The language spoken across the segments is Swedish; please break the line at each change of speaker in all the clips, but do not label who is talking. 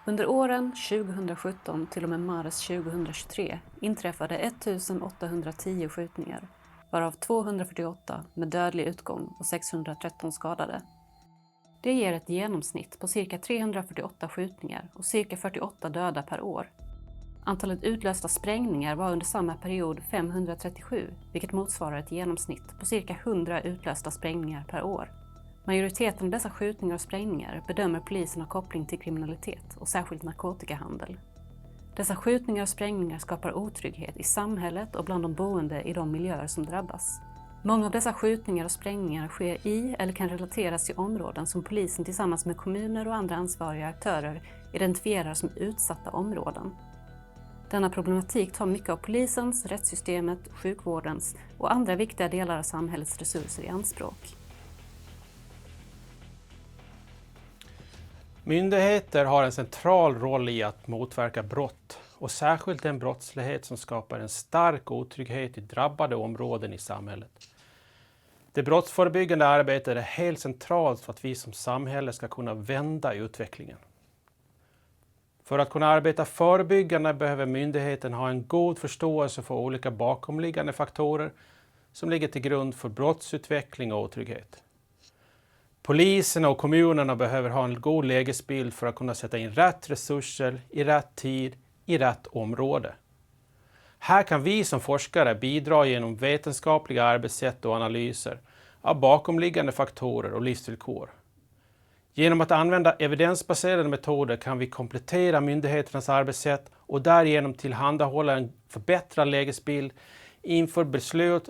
Under åren 2017 till och med mars 2023 inträffade 1810 skjutningar, varav 248 med dödlig utgång och 613 skadade. Det ger ett genomsnitt på cirka 348 skjutningar och cirka 48 döda per år. Antalet utlösta sprängningar var under samma period 537, vilket motsvarar ett genomsnitt på cirka 100 utlösta sprängningar per år. Majoriteten av dessa skjutningar och sprängningar bedömer polisen ha koppling till kriminalitet och särskilt narkotikahandel. Dessa skjutningar och sprängningar skapar otrygghet i samhället och bland de boende i de miljöer som drabbas. Många av dessa skjutningar och sprängningar sker i eller kan relateras till områden som polisen tillsammans med kommuner och andra ansvariga aktörer identifierar som utsatta områden. Denna problematik tar mycket av polisens, rättssystemets, sjukvårdens och andra viktiga delar av samhällets resurser i anspråk.
Myndigheter har en central roll i att motverka brott och särskilt den brottslighet som skapar en stark otrygghet i drabbade områden i samhället. Det brottsförebyggande arbetet är helt centralt för att vi som samhälle ska kunna vända utvecklingen. För att kunna arbeta förebyggande behöver myndigheten ha en god förståelse för olika bakomliggande faktorer som ligger till grund för brottsutveckling och otrygghet. Polisen och kommunerna behöver ha en god lägesbild för att kunna sätta in rätt resurser i rätt tid, i rätt område. Här kan vi som forskare bidra genom vetenskapliga arbetssätt och analyser av bakomliggande faktorer och livsvillkor. Genom att använda evidensbaserade metoder kan vi komplettera myndigheternas arbetssätt och därigenom tillhandahålla en förbättrad lägesbild inför beslut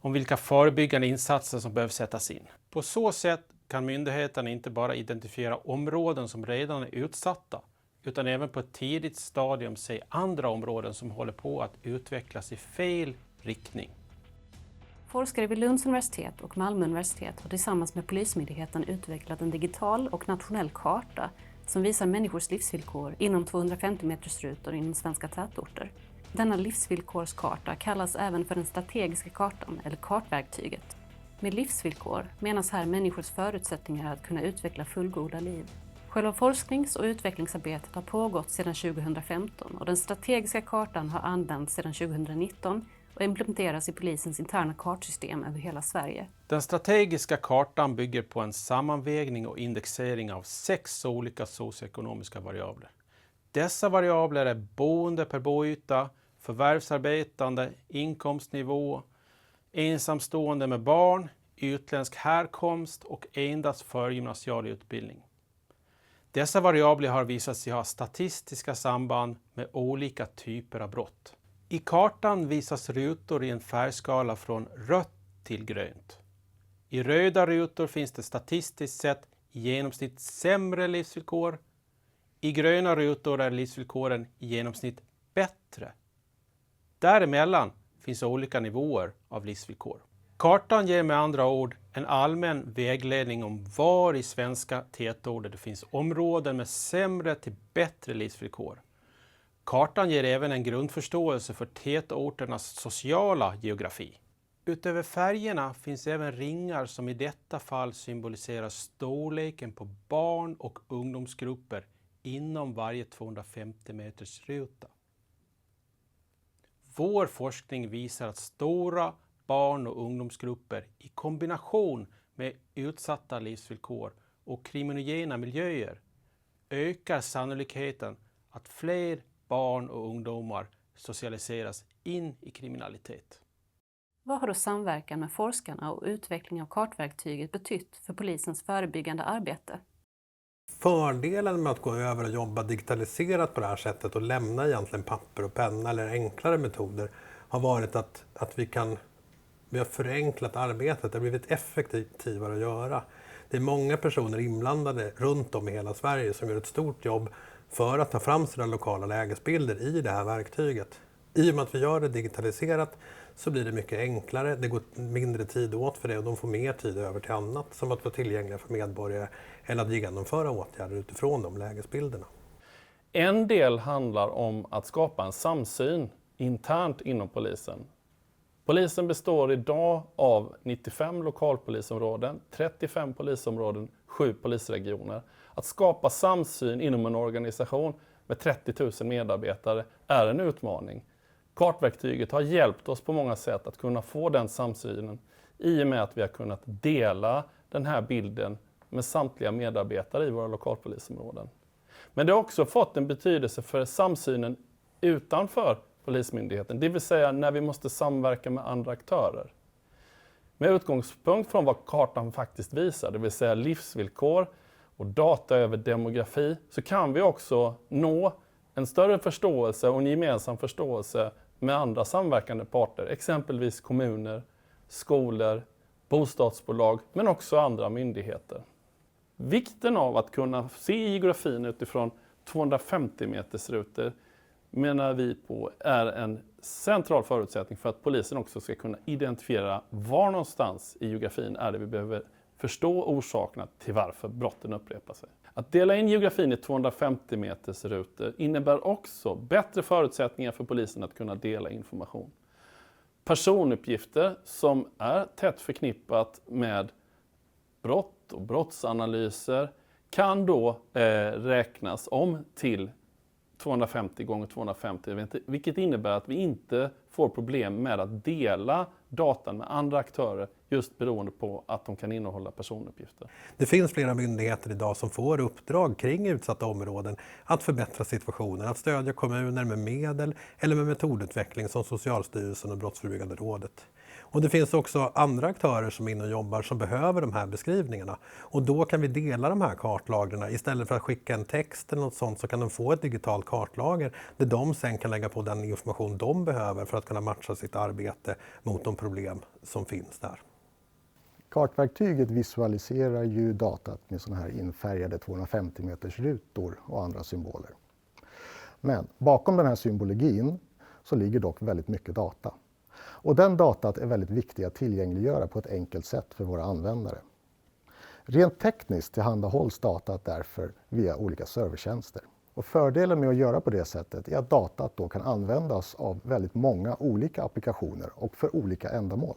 om vilka förebyggande insatser som behöver sättas in. På så sätt kan myndigheterna inte bara identifiera områden som redan är utsatta, utan även på ett tidigt stadium se andra områden som håller på att utvecklas i fel riktning.
Forskare vid Lunds universitet och Malmö universitet har tillsammans med Polismyndigheten utvecklat en digital och nationell karta som visar människors livsvillkor inom 250 meters rutor inom svenska tätorter. Denna livsvillkorskarta kallas även för den strategiska kartan eller kartverktyget. Med livsvillkor menas här människors förutsättningar att kunna utveckla fullgoda liv. Själva forsknings- och utvecklingsarbetet har pågått sedan 2015 och den strategiska kartan har använts sedan 2019 och implementeras i polisens interna kartsystem över hela Sverige.
Den strategiska kartan bygger på en sammanvägning och indexering av 6 olika socioekonomiska variabler. Dessa variabler är boende per boyta, förvärvsarbetande, inkomstnivå, ensamstående med barn, utländsk härkomst och endast förgymnasial utbildning. Dessa variabler har visat sig ha statistiska samband med olika typer av brott. I kartan visas rutor i en färgskala från rött till grönt. I röda rutor finns det statistiskt sett i genomsnitt sämre livsvillkor. I gröna rutor är livsvillkoren i genomsnitt bättre. Däremellan finns olika nivåer av livsvillkor. Kartan ger med andra ord en allmän vägledning om var i svenska tätorter det finns områden med sämre till bättre livsvillkor. Kartan ger även en grundförståelse för tätorternas sociala geografi. Utöver färgerna finns även ringar som i detta fall symboliserar storleken på barn- och ungdomsgrupper inom varje 250 meters ruta. Vår forskning visar att stora barn- och ungdomsgrupper i kombination med utsatta livsvillkor och kriminogena miljöer ökar sannolikheten att fler barn och ungdomar socialiseras in i kriminalitet.
Vad har då samverkan med forskarna och utveckling av kartverktyget betytt för polisens förebyggande arbete?
Fördelen med att gå över och jobba digitaliserat på det här sättet och lämna egentligen papper och penna eller enklare metoder har varit att vi har förenklat arbetet, det har blivit effektivare att göra. Det är många personer inblandade runt om i hela Sverige som gör ett stort jobb för att ta fram sina lokala lägesbilder i det här verktyget. I och med att vi gör det digitaliserat så blir det mycket enklare, det går mindre tid åt för det och de får mer tid över till annat som att vara tillgängliga för medborgare eller att genomföra åtgärder utifrån de lägesbilderna.
En del handlar om att skapa en samsyn internt inom polisen. Polisen består idag av 95 lokalpolisområden, 35 polisområden, 7 polisregioner. Att skapa samsyn inom en organisation med 30 000 medarbetare är en utmaning. Kartverktyget har hjälpt oss på många sätt att kunna få den samsynen i och med att vi har kunnat dela den här bilden med samtliga medarbetare i våra lokalpolisområden. Men det har också fått en betydelse för samsynen utanför Polismyndigheten, det vill säga när vi måste samverka med andra aktörer. Med utgångspunkt från vad kartan faktiskt visar, det vill säga livsvillkor och data över demografi, så kan vi också nå en större förståelse och en gemensam förståelse med andra samverkande parter, exempelvis kommuner, skolor, bostadsbolag, men också andra myndigheter. Vikten av att kunna se geografin utifrån 250 meters rutor menar vi på är en central förutsättning för att polisen också ska kunna identifiera var någonstans i geografin är det vi behöver förstå orsakerna till varför brotten upprepar sig. Att dela in geografin i 250 meters rutor innebär också bättre förutsättningar för polisen att kunna dela information. Personuppgifter som är tätt förknippat med brott och brottsanalyser kan då räknas om till 250 gånger 250, vilket innebär att vi inte får problem med att dela datan med andra aktörer just beroende på att de kan innehålla personuppgifter.
Det finns flera myndigheter idag som får uppdrag kring utsatta områden att förbättra situationen, att stödja kommuner med medel eller med metodutveckling som Socialstyrelsen och Brottsförebyggande rådet. Och det finns också andra aktörer som är inne och jobbar som behöver de här beskrivningarna. Och då kan vi dela de här kartlagren. Istället för att skicka en text eller något sånt så kan de få ett digitalt kartlager där de sen kan lägga på den information de behöver för att kunna matcha sitt arbete mot de problem som finns där.
Kartverktyget visualiserar ju datat med sådana här infärgade 250 meters rutor och andra symboler. Men bakom den här symbologin så ligger dock väldigt mycket data. Och den datat är väldigt viktig att tillgängliggöra på ett enkelt sätt för våra användare. Rent tekniskt tillhandahålls datat därför via olika servertjänster. Och fördelen med att göra på det sättet är att datat då kan användas av väldigt många olika applikationer och för olika ändamål.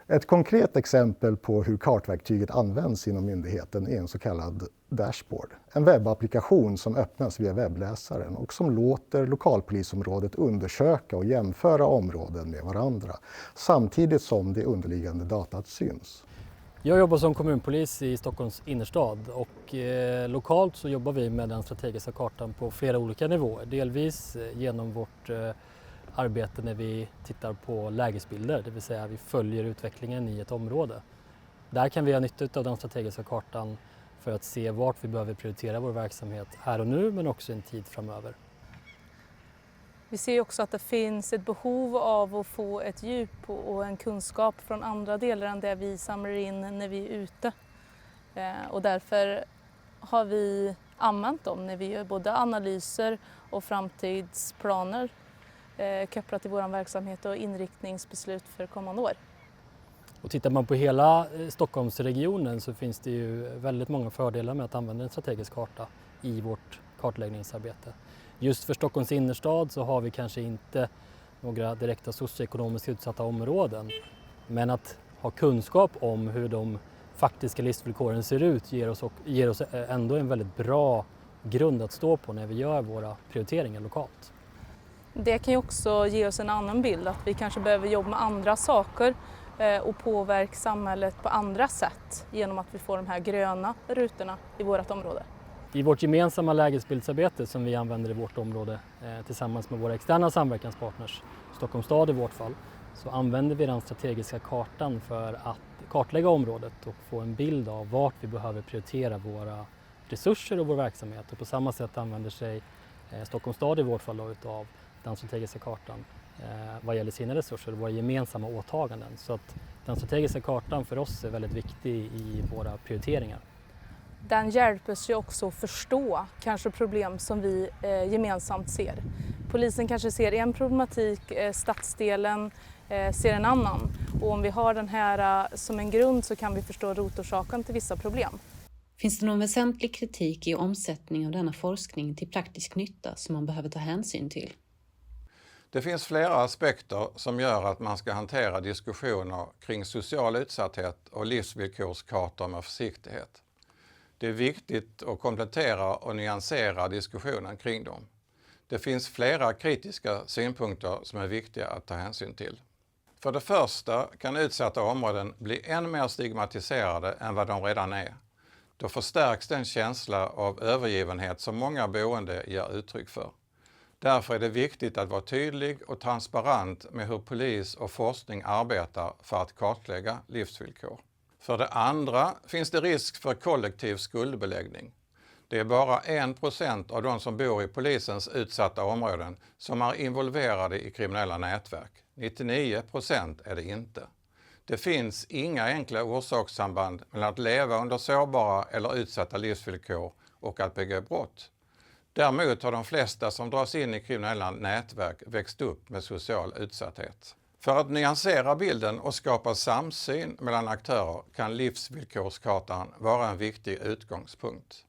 Ett konkret exempel på hur kartverktyget används inom myndigheten är en så kallad dashboard. En webbapplikation som öppnas via webbläsaren och som låter lokalpolisområdet undersöka och jämföra områden med varandra samtidigt som det underliggande datat syns.
Jag jobbar som kommunpolis i Stockholms innerstad och lokalt så jobbar vi med den strategiska kartan på flera olika nivåer. Delvis genom vårt arbete när vi tittar på lägesbilder, det vill säga vi följer utvecklingen i ett område. Där kan vi ha nytta av den strategiska kartan för att se vart vi behöver prioritera vår verksamhet här och nu men också en tid framöver.
Vi ser också att det finns ett behov av att få ett djup och en kunskap från andra delar än det vi samlar in när vi är ute. Och därför har vi använt dem när vi gör både analyser och framtidsplaner kopplat till vår verksamhet och inriktningsbeslut för kommande år.
Och tittar man på hela Stockholmsregionen så finns det ju väldigt många fördelar med att använda en strategisk karta i vårt kartläggningsarbete. Just för Stockholms innerstad så har vi kanske inte några direkta socioekonomiskt utsatta områden. Men att ha kunskap om hur de faktiska livsvillkoren ser ut ger oss ändå en väldigt bra grund att stå på när vi gör våra prioriteringar lokalt.
Det kan ju också ge oss en annan bild, att vi kanske behöver jobba med andra saker och påverka samhället på andra sätt genom att vi får de här gröna rutorna i vårt område.
I vårt gemensamma lägesbildsarbete som vi använder i vårt område tillsammans med våra externa samverkanspartners, Stockholms stad i vårt fall, så använder vi den strategiska kartan för att kartlägga området och få en bild av vart vi behöver prioritera våra resurser och vår verksamhet. Och på samma sätt använder sig Stockholms stad i vårt fall av den strategiska kartan vad gäller sina resurser och våra gemensamma åtaganden. Så att den strategiska kartan för oss är väldigt viktig i våra prioriteringar.
Den hjälper oss ju också att förstå kanske problem som vi gemensamt ser. Polisen kanske ser en problematik, stadsdelen ser en annan. Och om vi har den här som en grund så kan vi förstå rotorsaken till vissa problem.
Finns det någon väsentlig kritik i omsättning av denna forskning till praktisk nytta som man behöver ta hänsyn till?
Det finns flera aspekter som gör att man ska hantera diskussioner kring social utsatthet och livsvillkorskartor med försiktighet. Det är viktigt att komplettera och nyansera diskussionen kring dem. Det finns flera kritiska synpunkter som är viktiga att ta hänsyn till. För det första kan utsatta områden bli än mer stigmatiserade än vad de redan är. Då förstärks den känsla av övergivenhet som många boende ger uttryck för. Därför är det viktigt att vara tydlig och transparent med hur polis och forskning arbetar för att kartlägga livsvillkor. För det andra finns det risk för kollektiv skuldbeläggning. Det är bara 1% av de som bor i polisens utsatta områden som är involverade i kriminella nätverk. 99% är det inte. Det finns inga enkla orsakssamband mellan att leva under sårbara eller utsatta livsvillkor och att begå brott. Däremot har de flesta som dras in i kriminella nätverk växt upp med social utsatthet. För att nyansera bilden och skapa samsyn mellan aktörer kan livsvillkorskartan vara en viktig utgångspunkt.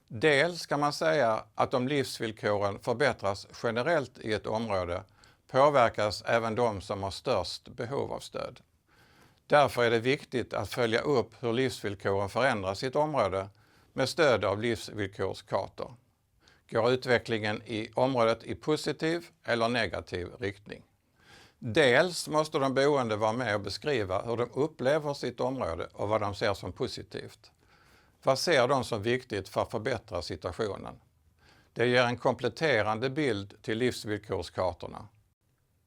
Dels kan man säga att om livsvillkoren förbättras generellt i ett område påverkas även de som har störst behov av stöd. Därför är det viktigt att följa upp hur livsvillkoren förändras i ett område med stöd av livsvillkorskartor. Går utvecklingen i området i positiv eller negativ riktning? Dels måste de boende vara med och beskriva hur de upplever sitt område och vad de ser som positivt. Vad ser de som viktigt för att förbättra situationen? Det ger en kompletterande bild till livsvillkorskartorna.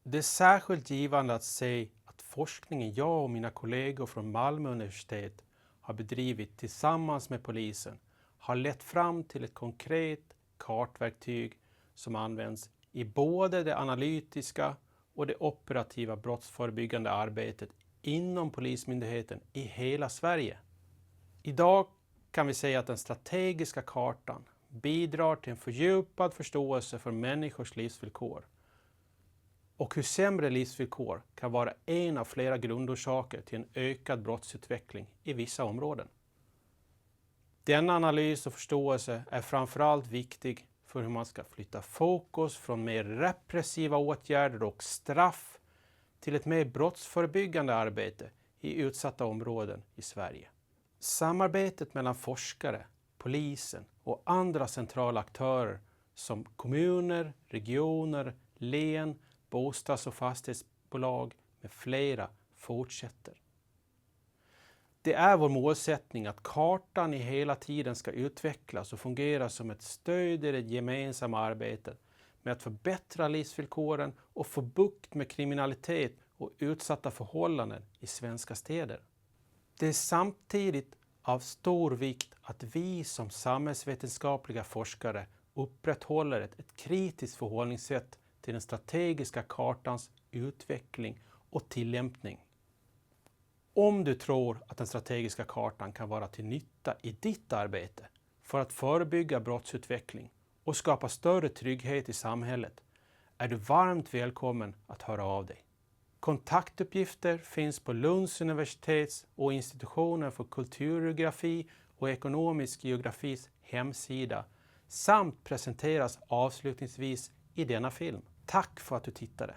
Det är särskilt givande att se att forskningen jag och mina kollegor från Malmö universitet har bedrivit tillsammans med polisen har lett fram till ett konkret kartverktyg som används i både det analytiska och det operativa brottsförebyggande arbetet inom Polismyndigheten i hela Sverige. Idag kan vi säga att den strategiska kartan bidrar till en fördjupad förståelse för människors livsvillkor och hur sämre livsvillkor kan vara en av flera grundorsaker till en ökad brottsutveckling i vissa områden. Denna analys och förståelse är framförallt viktig för hur man ska flytta fokus från mer repressiva åtgärder och straff till ett mer brottsförebyggande arbete i utsatta områden i Sverige. Samarbetet mellan forskare, polisen och andra centrala aktörer som kommuner, regioner, län, bostads- och fastighetsbolag med flera fortsätter. Det är vår målsättning att kartan i hela tiden ska utvecklas och fungera som ett stöd i det gemensamma arbetet med att förbättra livsvillkoren och få bukt med kriminalitet och utsatta förhållanden i svenska städer. Det är samtidigt av stor vikt att vi som samhällsvetenskapliga forskare upprätthåller ett kritiskt förhållningssätt till den strategiska kartans utveckling och tillämpning. Om du tror att den strategiska kartan kan vara till nytta i ditt arbete för att förebygga brottsutveckling och skapa större trygghet i samhället är du varmt välkommen att höra av dig. Kontaktuppgifter finns på Lunds universitets och institutionen för kulturgeografi och ekonomisk geografis hemsida samt presenteras avslutningsvis i denna film. Tack för att du tittade!